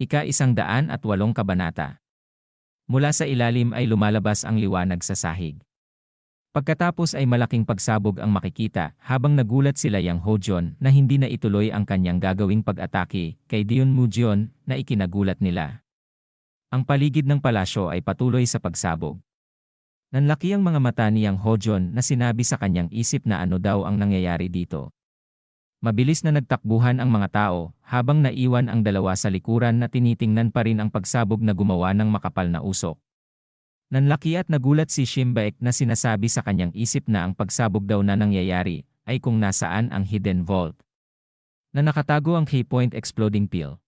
Ika-108 kabanata. Mula sa ilalim ay lumalabas ang liwanag sa sahig. Pagkatapos ay malaking pagsabog ang makikita habang nagulat sila Yang Hojon na hindi na ituloy ang kanyang gagawing pag-atake kay Dion Mujon na ikinagulat nila. Ang paligid ng palasyo ay patuloy sa pagsabog. Nanlaki ang mga mata ni Yang Hojon na sinabi sa kanyang isip na ano daw ang nangyayari dito. Mabilis na nagtakbuhan ang mga tao habang naiwan ang dalawa sa likuran na tinitingnan pa rin ang pagsabog na gumawa ng makapal na usok. Nanlaki at nagulat si Shimbaek na sinasabi sa kanyang isip na ang pagsabog daw na nangyayari ay kung nasaan ang hidden vault na nakatago ang key-point exploding pill.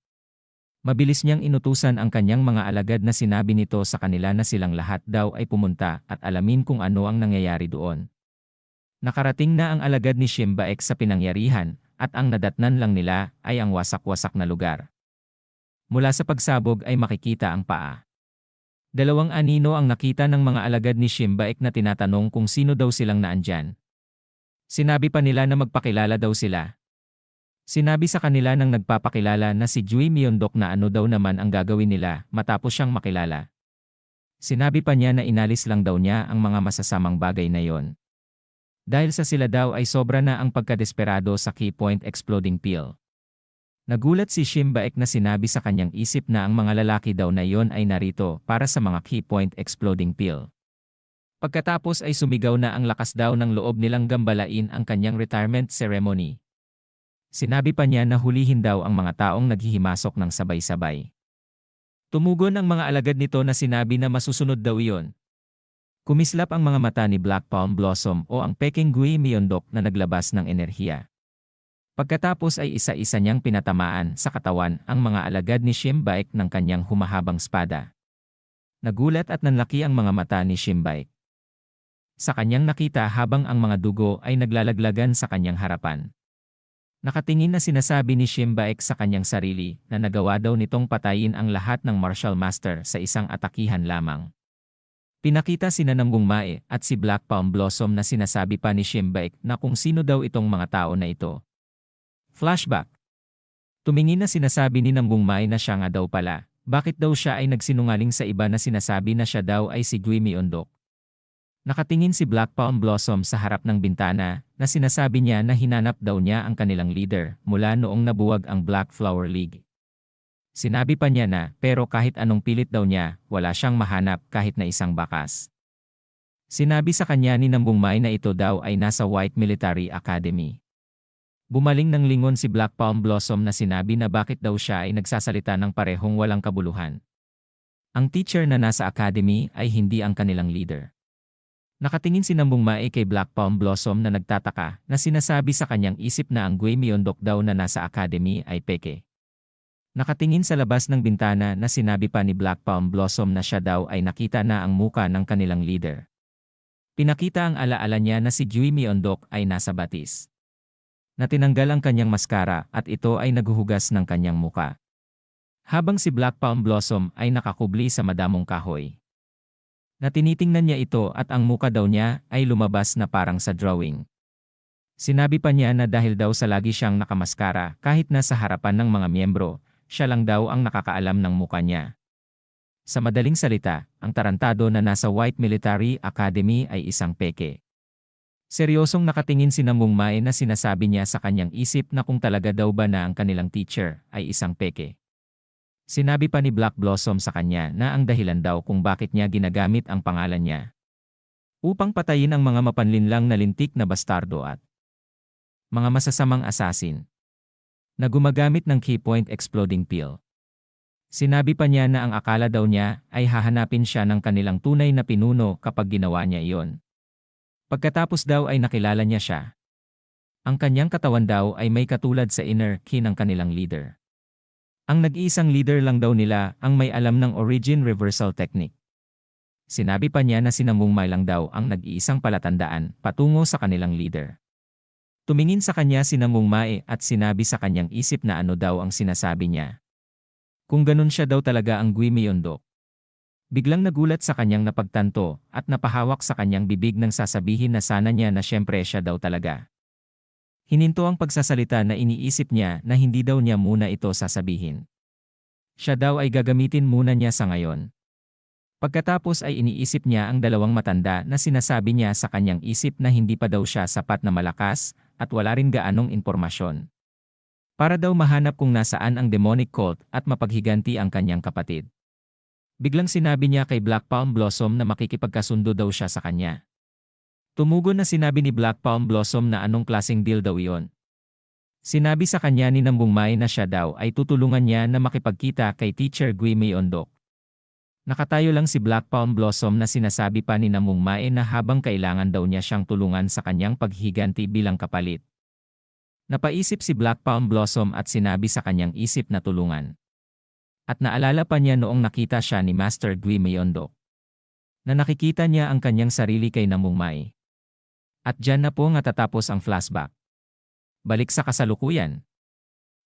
Mabilis niyang inutusan ang kanyang mga alagad na sinabi nito sa kanila na silang lahat daw ay pumunta at alamin kung ano ang nangyayari doon. Nakarating na ang alagad ni Shimbaek sa pinangyarihan at ang nadatnan lang nila ay ang wasak-wasak na lugar. Mula sa pagsabog ay makikita ang paa. Dalawang anino ang nakita ng mga alagad ni Shimbaek na tinatanong kung sino daw silang naandyan. Sinabi pa nila na magpakilala daw sila. Sinabi sa kanila ng nagpapakilala na si Jui Myeondok na ano daw naman ang gagawin nila matapos siyang makilala. Sinabi pa niya na inalis lang daw niya ang mga masasamang bagay na yon. Dahil sa sila daw ay sobra na ang pagkadesperado sa key-point exploding pill. Nagulat si Shimbaek na sinabi sa kanyang isip na ang mga lalaki daw na iyon ay narito para sa mga key-point exploding pill. Pagkatapos ay sumigaw na ang lakas daw ng loob nilang gambalain ang kanyang retirement ceremony. Sinabi pa niya na hulihin daw ang mga taong naghihimasok ng sabay-sabay. Tumugon ang mga alagad nito na sinabi na masusunod daw iyon. Kumislap ang mga mata ni Black Palm Blossom o ang Peking Gui Myeondok na naglabas ng enerhiya. Pagkatapos ay isa-isa niyang pinatamaan sa katawan ang mga alagad ni Shimbaek ng kanyang humahabang espada. Nagulat at nanlaki ang mga mata ni Shimbaek sa kanyang nakita habang ang mga dugo ay naglalaglagan sa kanyang harapan. Nakatingin na sinasabi ni Shimbaek sa kanyang sarili na nagawa daw nitong patayin ang lahat ng martial master sa isang atakihan lamang. Pinakita si Namgung Mae at si Black Palm Blossom na sinasabi pa ni Shimbaek na kung sino daw itong mga tao na ito. Flashback. Tumingin na sinasabi ni Namgung Mae na siya nga daw pala. Bakit daw siya ay nagsinungaling sa iba na sinasabi na siya daw ay si Gui Myeondok? Nakatingin si Black Palm Blossom sa harap ng bintana na sinasabi niya na hinanap daw niya ang kanilang leader mula noong nabuwag ang Black Flower League. Sinabi pa niya na pero kahit anong pilit daw niya, wala siyang mahanap kahit na isang bakas. Sinabi sa kanya ni Namgung Mae na ito daw ay nasa White Military Academy. Bumaling ng lingon si Black Palm Blossom na sinabi na bakit daw siya ay nagsasalita ng parehong walang kabuluhan. Ang teacher na nasa academy ay hindi ang kanilang leader. Nakatingin si Namgung Mae kay Black Palm Blossom na nagtataka na sinasabi sa kanyang isip na ang Gui Myeondok daw na nasa academy ay peke. Nakatingin sa labas ng bintana na sinabi pa ni Black Palm Blossom na siya daw ay nakita na ang muka ng kanilang leader. Pinakita ang alaala niya na si Gui Myeondok ay nasa batis. Natinanggal ang kanyang maskara at ito ay naghuhugas ng kanyang muka. Habang si Black Palm Blossom ay nakakubli sa madamong kahoy. Natinitingnan niya ito at ang muka daw niya ay lumabas na parang sa drawing. Sinabi pa niya na dahil daw sa lagi siyang nakamaskara kahit nasa harapan ng mga miyembro, siya lang daw ang nakakaalam ng muka niya. Sa madaling salita, ang tarantado na nasa White Military Academy ay isang peke. Seryosong nakatingin si Namgung Mae na sinasabi niya sa kanyang isip na kung talaga daw ba na ang kanilang teacher ay isang peke. Sinabi pa ni Black Blossom sa kanya na ang dahilan daw kung bakit niya ginagamit ang pangalan niya upang patayin ang mga mapanlinlang na lintik na bastardo at mga masasamang assassin na gumagamit ng key-point exploding pill. Sinabi pa niya na ang akala daw niya ay hahanapin siya ng kanilang tunay na pinuno kapag ginawa niya iyon. Pagkatapos daw ay nakilala niya siya. Ang kanyang katawan daw ay may katulad sa inner key ng kanilang leader. Ang nag-iisang leader lang daw nila ang may alam ng origin reversal technique. Sinabi pa niya na si Namgung Mae lang daw ang nag-iisang palatandaan patungo sa kanilang leader. Tumingin sa kanya si Namgung Mae at sinabi sa kanyang isip na ano daw ang sinasabi niya. Kung ganun siya daw talaga ang Gui Myeondok. Biglang nagulat sa kanyang napagtanto at napahawak sa kanyang bibig nang sasabihin na sana niya na siyempre siya daw talaga. Hininto ang pagsasalita na iniisip niya na hindi daw niya muna ito sasabihin. Siya daw ay gagamitin muna niya sa ngayon. Pagkatapos ay iniisip niya ang dalawang matanda na sinasabi niya sa kanyang isip na hindi pa daw siya sapat na malakas at wala rin gaanong impormasyon. Para daw mahanap kung nasaan ang demonic cult at mapaghiganti ang kanyang kapatid. Biglang sinabi niya kay Black Palm Blossom na makikipagkasundo daw siya sa kanya. Tumugon na sinabi ni Black Palm Blossom na anong klaseng deal daw iyon. Sinabi sa kanya ni Nambung Mae na siya daw ay tutulungan niya na makipagkita kay Teacher Gui Myondok. Nakatayo lang si Black Palm Blossom na sinasabi pa ni Nambung Mae na habang kailangan daw niya siyang tulungan sa kanyang paghiganti bilang kapalit. Napaisip si Black Palm Blossom at sinabi sa kanyang isip na tulungan. At naalala pa niya noong nakita siya ni Master Gui Myondok. Na nakikita niya ang kanyang sarili kay Nambung Mae. At dyan na po nga tatapos ang flashback. Balik sa kasalukuyan.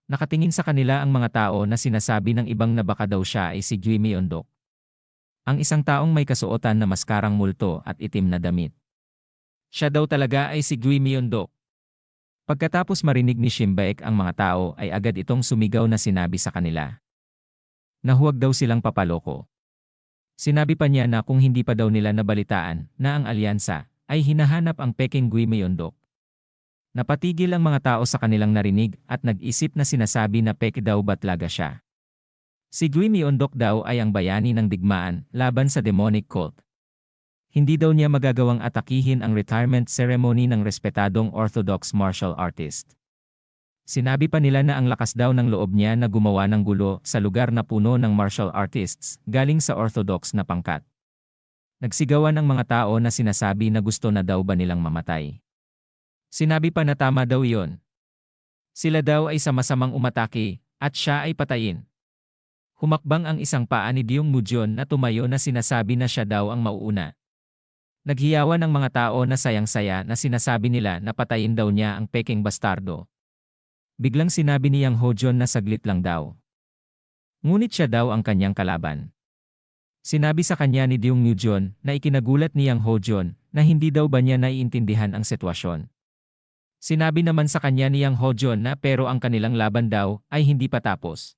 Nakatingin sa kanila ang mga tao na sinasabi ng ibang na baka daw siya ay si Gui Myondok. Ang isang taong may kasuotan na maskarang multo at itim na damit. Siya daw talaga ay si Gui Myondok. Pagkatapos marinig ni Shimbaek ang mga tao ay agad itong sumigaw na sinabi sa kanila. Na huwag daw silang papaloko. Sinabi pa niya na kung hindi pa daw nila nabalitaan na ang alyansa ay hinahanap ang peking Gui Myondok. Napatigil ang mga tao sa kanilang narinig at nag-isip na sinasabi na peke daw ba talaga siya. Si Gui Myondok daw ay ang bayani ng digmaan laban sa demonic cult. Hindi daw niya magagawang atakihin ang retirement ceremony ng respetadong orthodox martial artist. Sinabi pa nila na ang lakas daw ng loob niya na gumawa ng gulo sa lugar na puno ng martial artists galing sa orthodox na pangkat. Nagsigawan ang mga tao na sinasabi na gusto na daw ba nilang mamatay. Sinabi pa na tama daw iyon. Sila daw ay sama-samang umatake at siya ay patayin. Humakbang ang isang paa ni Deong Mujon na tumayo na sinasabi na siya daw ang mauuna. Naghiyawan ang mga tao na sayang-saya na sinasabi nila na patayin daw niya ang peking bastardo. Biglang sinabi ni Yang Hojon na saglit lang daw. Ngunit siya daw ang kanyang kalaban. Sinabi sa kanya ni Deong Mujon na ikinagulat ni Yang Hojon na hindi daw ba niya naiintindihan ang sitwasyon. Sinabi naman sa kanya ni Yang Hojon na pero ang kanilang laban daw ay hindi pa tapos.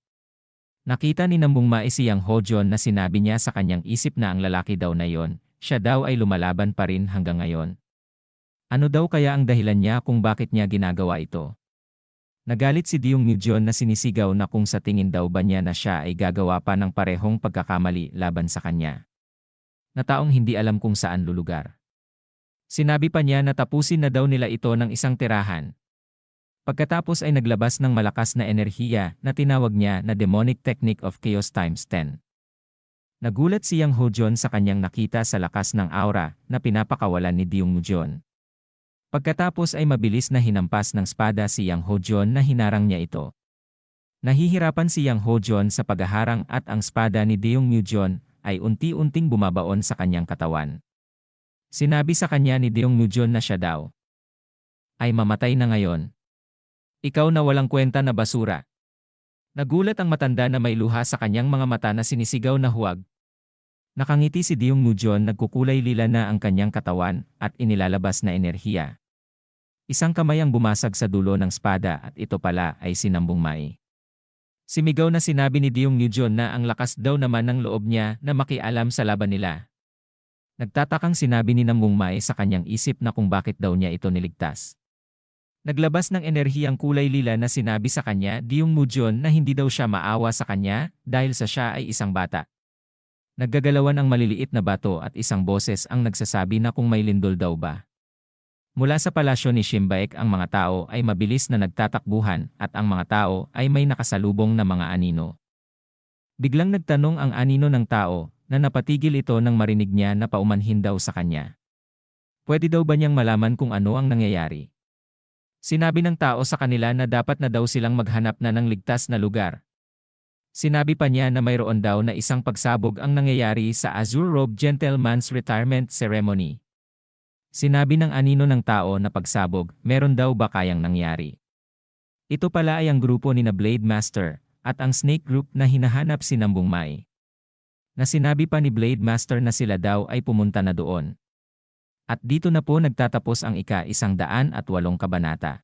Nakita ni Nambung Mae si Yang Hojon na sinabi niya sa kanyang isip na ang lalaki daw na yon. Siya daw ay lumalaban pa rin hanggang ngayon. Ano daw kaya ang dahilan niya kung bakit niya ginagawa ito? Nagalit si Deong Mujon na sinisigaw na kung sa tingin daw ba niya na siya ay gagawa pa ng parehong pagkakamali laban sa kanya. Na taong hindi alam kung saan lulugar. Sinabi pa niya na tapusin na daw nila ito ng isang tirahan. Pagkatapos ay naglabas ng malakas na enerhiya na tinawag niya na Demonic Technique of Chaos times 10. Nagulat si Yang Hojon sa kanyang nakita sa lakas ng aura na pinapakawalan ni Deong Mujon. Pagkatapos ay mabilis na hinampas ng espada si Yang Hojon na hinarang niya ito. Nahihirapan si Yang Hojon sa paghaharang at ang espada ni Deong Mujon ay unti-unting bumabaon sa kanyang katawan. Sinabi sa kanya ni Deong Mujon na siya daw ay mamatay na ngayon. Ikaw na walang kwenta na basura. Nagulat ang matanda na may luha sa kanyang mga mata na sinisigaw na huwag. Nakangiti si Deong Mujon, nagkukulay lila na ang kanyang katawan at inilalabas na enerhiya. Isang kamay ang bumasag sa dulo ng espada at ito pala ay si Nambung Mae. Simigaw na sinabi ni Deong Mujon na ang lakas daw naman ng loob niya na makialam sa laban nila. Nagtatakang sinabi ni Nambung Mae sa kanyang isip na kung bakit daw niya ito niligtas. Naglabas ng enerhiyang kulay lila na sinabi sa kanya Deong Mujon na hindi daw siya maawa sa kanya dahil sa siya ay isang bata. Naggagalawan ang maliliit na bato at isang boses ang nagsasabi na kung may lindol daw ba. Mula sa palasyo ni Shimbaek ang mga tao ay mabilis na nagtatakbuhan at ang mga tao ay may nakasalubong na mga anino. Biglang nagtanong ang anino ng tao na napatigil ito nang marinig niya na paumanhin daw sa kanya. Pwede daw ba niyang malaman kung ano ang nangyayari? Sinabi ng tao sa kanila na dapat na daw silang maghanap na ng ligtas na lugar. Sinabi pa niya na mayroon daw na isang pagsabog ang nangyayari sa Azure Robe Gentleman's Retirement Ceremony. Sinabi ng anino ng tao na pagsabog, meron daw ba kayang nangyari? Ito pala ay ang grupo ni na Blade Master at ang Snake Group na hinahanap si Nambung Mae. Na sinabi pa ni Blade Master na sila daw ay pumunta na doon. At dito na po nagtatapos ang ika-108 kabanata.